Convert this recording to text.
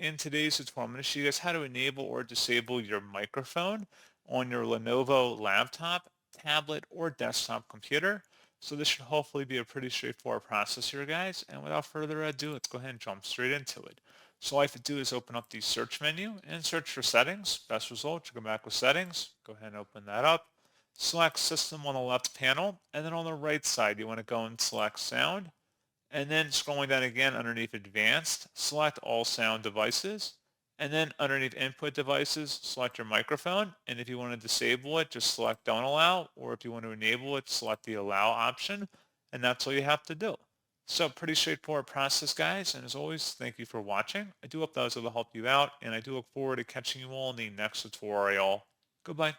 in today's tutorial, I'm going to show you guys how to enable or disable your microphone on your Lenovo laptop, tablet, or desktop computer. So this should hopefully be a pretty straightforward process here, guys. And without further ado, let's go ahead and jump straight into it. So all I have to do is open up the search menu and search for settings. Best result, you go back with settings. Go ahead and open that up. Select system on the left panel, and then on the right side, you want to go and select sound. And then scrolling down again underneath advanced, select all sound devices. And then underneath input devices, select your microphone. And if you want to disable it, just select don't allow. Or if you want to enable it, select the allow option. And that's all you have to do. So pretty straightforward process, guys. And as always, thank you for watching. I do hope that was able to help you out. And I do look forward to catching you all in the next tutorial. Goodbye.